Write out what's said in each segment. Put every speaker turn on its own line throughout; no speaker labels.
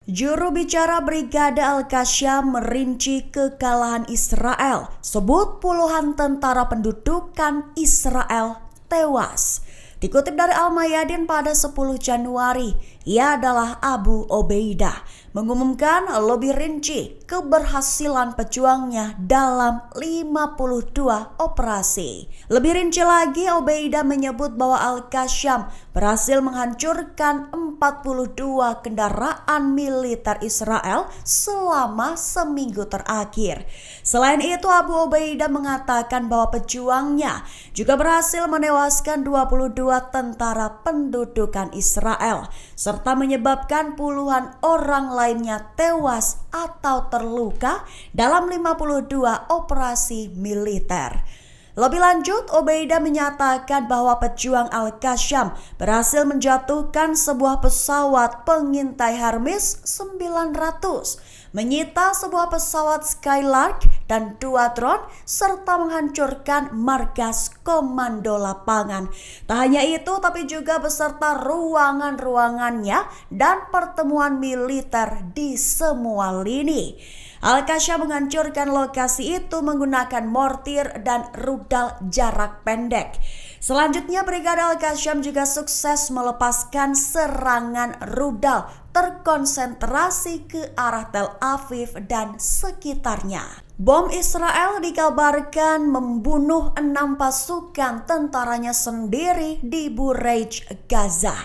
Juru bicara Brigade Al-Qassam merinci kekalahan Israel, sebut puluhan tentara pendudukan Israel tewas. Dikutip dari Al-Mayadin pada 10 Januari, ia adalah Abu Obeidah, mengumumkan lebih rinci keberhasilan pejuangnya dalam 52 operasi. Lebih rinci lagi, Obeidah menyebut bahwa Al-Qassam berhasil menghancurkan 42 kendaraan militer Israel selama seminggu terakhir. Selain itu, Abu Obeidah mengatakan bahwa pejuangnya juga berhasil menewaskan 22 tentara pendudukan Israel, serta menyebabkan puluhan orang lainnya tewas atau terluka dalam 52 operasi militer. Lebih lanjut, Obeidah menyatakan bahwa pejuang Al-Qassam berhasil menjatuhkan sebuah pesawat pengintai Hermes 900, menyita sebuah pesawat Skylark dan 2 drone, serta menghancurkan markas komando lapangan. Tak hanya itu, tapi juga beserta ruangan-ruangannya dan pertemuan militer di semua lini. Al-Qassam menghancurkan lokasi itu menggunakan mortir dan rudal jarak pendek. Selanjutnya, Brigade Al-Qassam juga sukses melepaskan serangan rudal terkonsentrasi ke arah Tel Aviv dan sekitarnya. Bom Israel dikabarkan membunuh 6 pasukan tentaranya sendiri di Bureij, Gaza.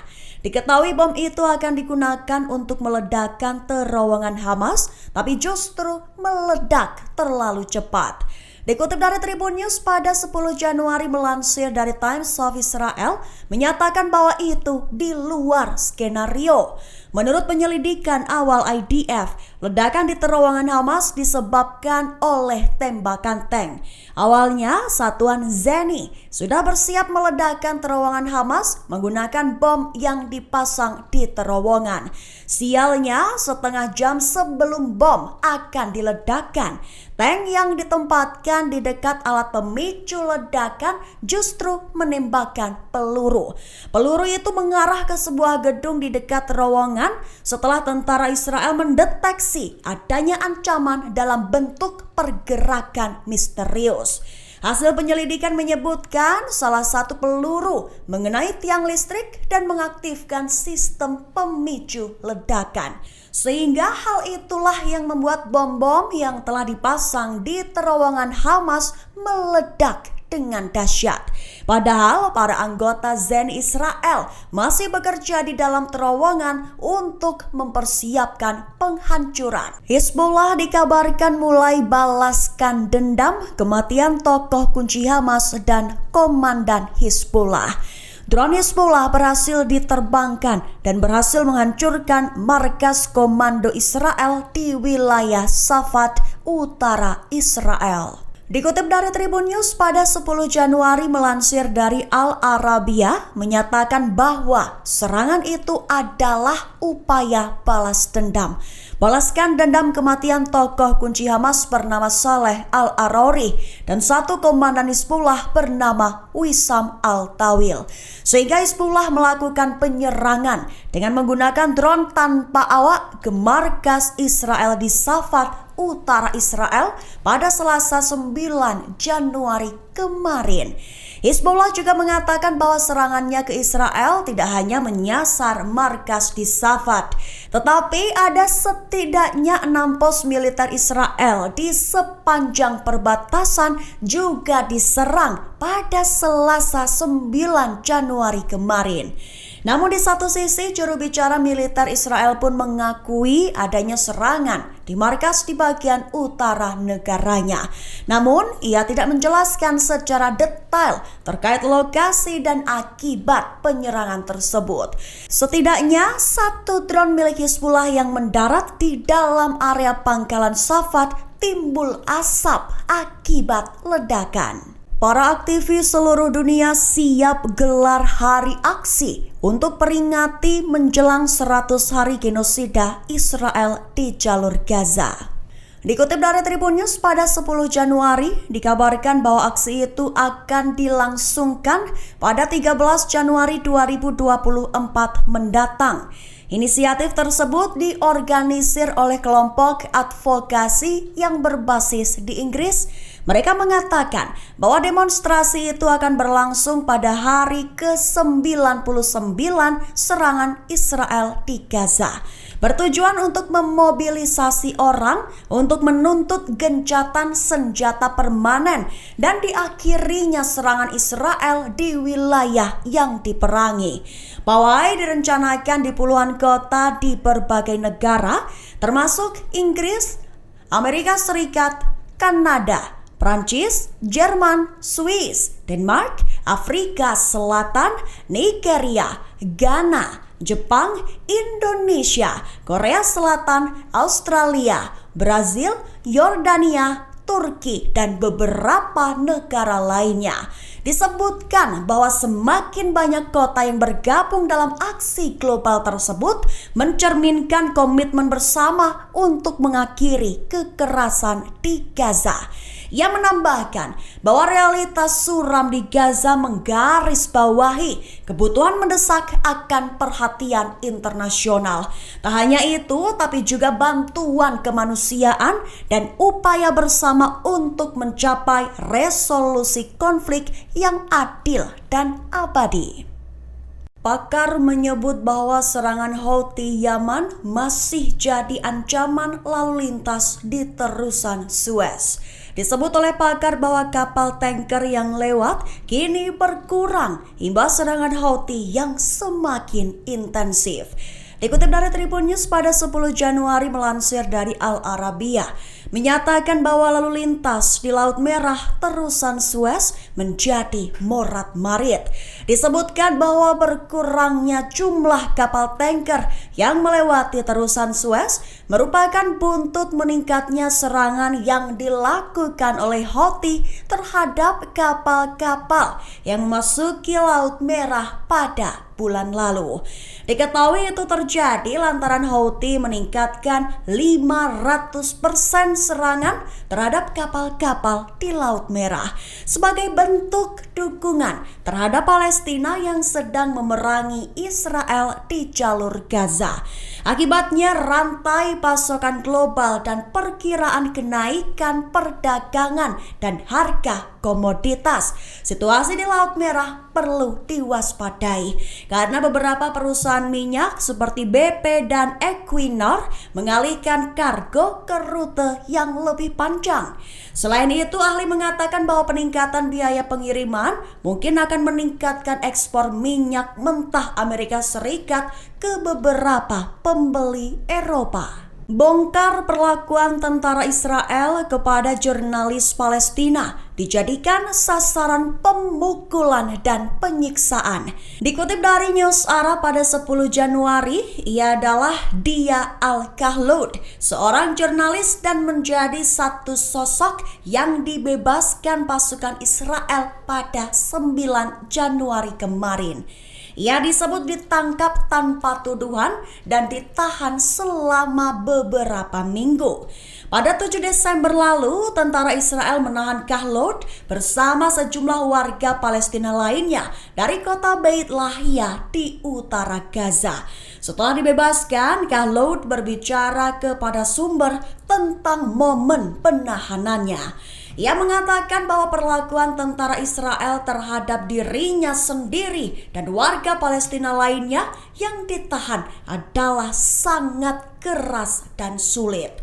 Diketahui bom itu akan digunakan untuk meledakkan terowongan Hamas, tapi justru meledak terlalu cepat. Dikutip dari Tribun News pada 10 Januari melansir dari Times of Israel, menyatakan bahwa itu di luar skenario. Menurut penyelidikan awal IDF, ledakan di terowongan Hamas disebabkan oleh tembakan tank. Awalnya, satuan Zeni sudah bersiap meledakkan terowongan Hamas menggunakan bom yang dipasang di terowongan. Sialnya, setengah jam sebelum bom akan diledakkan, tank yang ditempatkan di dekat alat pemicu ledakan justru menembakkan peluru. Peluru itu mengarah ke sebuah gedung di dekat terowongan setelah tentara Israel mendeteksi adanya ancaman dalam bentuk pergerakan misterius. Hasil penyelidikan menyebutkan salah satu peluru mengenai tiang listrik dan mengaktifkan sistem pemicu ledakan. Sehingga hal itulah yang membuat bom-bom yang telah dipasang di terowongan Hamas meledak dengan dahsyat. Padahal para anggota Zeni Israel masih bekerja di dalam terowongan untuk mempersiapkan penghancuran. Hizbullah dikabarkan mulai balaskan dendam kematian tokoh kunci Hamas dan komandan Hizbullah. Drone Hizbullah berhasil diterbangkan dan berhasil menghancurkan markas komando Israel di wilayah Safad, utara Israel. Dikutip dari Tribun News pada 10 Januari melansir dari Al Arabiya, menyatakan bahwa serangan itu adalah upaya balas dendam. Balaskan dendam kematian tokoh kunci Hamas bernama Saleh Al-Arori dan satu komandan Hizbullah bernama Wissam Al-Tawil. Sehingga Hizbullah melakukan penyerangan dengan menggunakan drone tanpa awak ke markas Israel di Safad, utara Israel pada Selasa 9 Januari kemarin. Hizbullah juga mengatakan bahwa serangannya ke Israel tidak hanya menyasar markas di Safad, tetapi ada setidaknya 6 pos militer Israel di sepanjang perbatasan juga diserang pada Selasa 9 Januari kemarin. Namun di satu sisi, juru bicara militer Israel pun mengakui adanya serangan di markas di bagian utara negaranya. Namun, ia tidak menjelaskan secara detail terkait lokasi dan akibat penyerangan tersebut. Setidaknya, satu drone milik Hizbullah yang mendarat di dalam area pangkalan Safad timbul asap akibat ledakan. Para aktivis seluruh dunia siap gelar hari aksi untuk peringati menjelang 100 hari genosida Israel di jalur Gaza. Dikutip dari Tribun News pada 10 Januari, dikabarkan bahwa aksi itu akan dilangsungkan pada 13 Januari 2024 mendatang. Inisiatif tersebut diorganisir oleh kelompok advokasi yang berbasis di Inggris. Mereka mengatakan bahwa demonstrasi itu akan berlangsung pada hari ke-99 serangan Israel di Gaza. Bertujuan untuk memobilisasi orang untuk menuntut gencatan senjata permanen dan diakhirinya serangan Israel di wilayah yang diperangi. Pawai direncanakan di puluhan kota di berbagai negara, termasuk Inggris, Amerika Serikat, Kanada, Prancis, Jerman, Swiss, Denmark, Afrika Selatan, Nigeria, Ghana, Jepang, Indonesia, Korea Selatan, Australia, Brazil, Yordania, Turki, dan beberapa negara lainnya. Disebutkan bahwa semakin banyak kota yang bergabung dalam aksi global tersebut mencerminkan komitmen bersama untuk mengakhiri kekerasan di Gaza. Ia menambahkan bahwa realitas suram di Gaza menggarisbawahi kebutuhan mendesak akan perhatian internasional. Tak hanya itu, tapi juga bantuan kemanusiaan dan upaya bersama untuk mencapai resolusi konflik yang adil dan abadi. Pakar menyebut bahwa serangan Houthi Yaman masih jadi ancaman lalu lintas di terusan Suez. Disebut oleh pakar bahwa kapal tanker yang lewat kini berkurang imbas serangan Houthi yang semakin intensif. Dikutip dari Tribun News pada 10 Januari melansir dari Al Arabiya, menyatakan bahwa lalu lintas di Laut Merah terusan Suez menjadi morat-marit. Disebutkan bahwa berkurangnya jumlah kapal tanker yang melewati terusan Suez merupakan buntut meningkatnya serangan yang dilakukan oleh Houthi terhadap kapal-kapal yang memasuki Laut Merah pada bulan lalu. Diketahui itu terjadi lantaran Houthi meningkatkan 500% serangan terhadap kapal-kapal di Laut Merah sebagai bentuk dukungan terhadap Palestina yang sedang memerangi Israel di jalur Gaza. Akibatnya rantai pasokan global dan perkiraan kenaikan perdagangan dan harga komoditas. Situasi di Laut Merah perlu diwaspadai karena beberapa perusahaan minyak seperti BP dan Equinor mengalihkan kargo ke rute yang lebih panjang. Selain itu, ahli mengatakan bahwa peningkatan biaya pengiriman mungkin akan meningkatkan ekspor minyak mentah Amerika Serikat ke beberapa pembeli Eropa. Bongkar perlakuan tentara Israel kepada jurnalis Palestina dijadikan sasaran pemukulan dan penyiksaan. Dikutip dari News Arab pada 10 Januari, ia adalah Dia Al-Khalud, seorang jurnalis dan menjadi satu sosok yang dibebaskan pasukan Israel pada 9 Januari kemarin. Ia disebut ditangkap tanpa tuduhan dan ditahan selama beberapa minggu. Pada 7 Desember lalu, tentara Israel menahan Khalud bersama sejumlah warga Palestina lainnya dari kota Beit Lahia di utara Gaza. Setelah dibebaskan, Khalud berbicara kepada sumber tentang momen penahanannya. Ia mengatakan bahwa perlakuan tentara Israel terhadap dirinya sendiri dan warga Palestina lainnya yang ditahan adalah sangat keras dan sulit.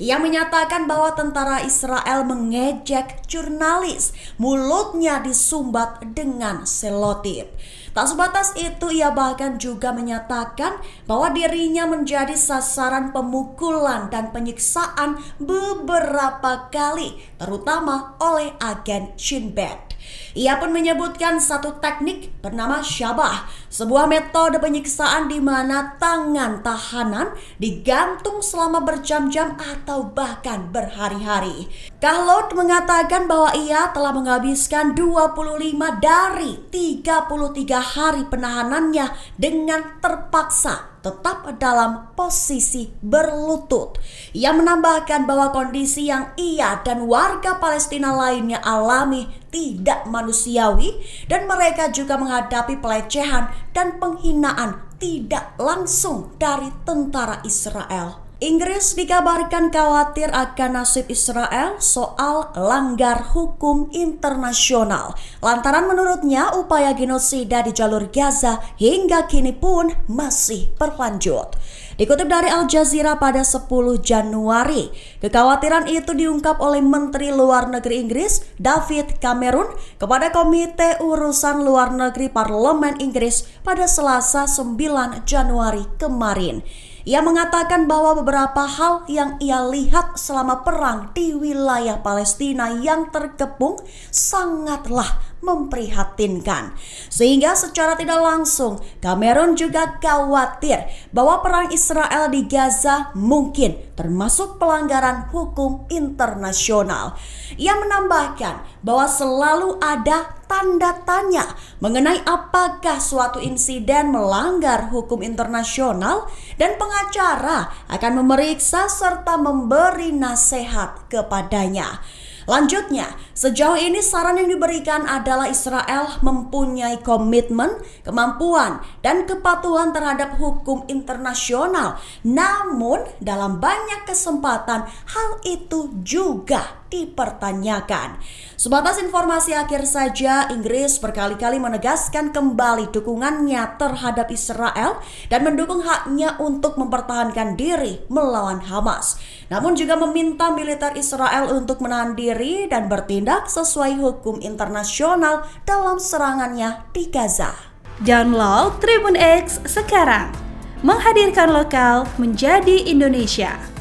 Ia menyatakan bahwa tentara Israel mengejek jurnalis, mulutnya disumbat dengan selotip. Tak sebatas itu, ia bahkan juga menyatakan bahwa dirinya menjadi sasaran pemukulan dan penyiksaan beberapa kali, terutama oleh agen Shin Bet. Ia pun menyebutkan satu teknik bernama Syabah, sebuah metode penyiksaan di mana tangan tahanan digantung selama berjam-jam atau bahkan berhari-hari. Khalud mengatakan bahwa ia telah menghabiskan 25 dari 33 hari penahanannya dengan terpaksa tetap dalam posisi berlutut. Ia menambahkan bahwa kondisi yang ia dan warga Palestina lainnya alami tidak manusiawi dan mereka juga menghadapi pelecehan dan penghinaan tidak langsung dari tentara Israel. Inggris dikabarkan khawatir akan nasib Israel soal langgar hukum internasional. Lantaran menurutnya upaya genosida di jalur Gaza hingga kini pun masih berlanjut. Dikutip dari Al Jazeera pada 10 Januari, kekhawatiran itu diungkap oleh Menteri Luar Negeri Inggris David Cameron kepada Komite Urusan Luar Negeri Parlemen Inggris pada Selasa 9 Januari kemarin. Ia mengatakan bahwa beberapa hal yang ia lihat selama perang di wilayah Palestina yang terkepung sangatlah memprihatinkan. Sehingga secara tidak langsung, Cameron juga khawatir bahwa perang Israel di Gaza mungkin termasuk pelanggaran hukum internasional. Ia menambahkan bahwa selalu ada tanda tanya mengenai apakah suatu insiden melanggar hukum internasional dan pengacara akan memeriksa serta memberi nasihat kepadanya. Lanjutnya, sejauh ini saran yang diberikan adalah Israel mempunyai komitmen, kemampuan, dan kepatuhan terhadap hukum internasional. Namun, dalam banyak kesempatan hal itu juga dipertanyakan. Sebatas informasi akhir saja, Inggris berkali-kali menegaskan kembali dukungannya terhadap Israel dan mendukung haknya untuk mempertahankan diri melawan Hamas. Namun juga meminta militer Israel untuk menahan diri dan bertindak sesuai hukum internasional dalam serangannya di Gaza.
Download Tribun X sekarang, menghadirkan lokal menjadi Indonesia.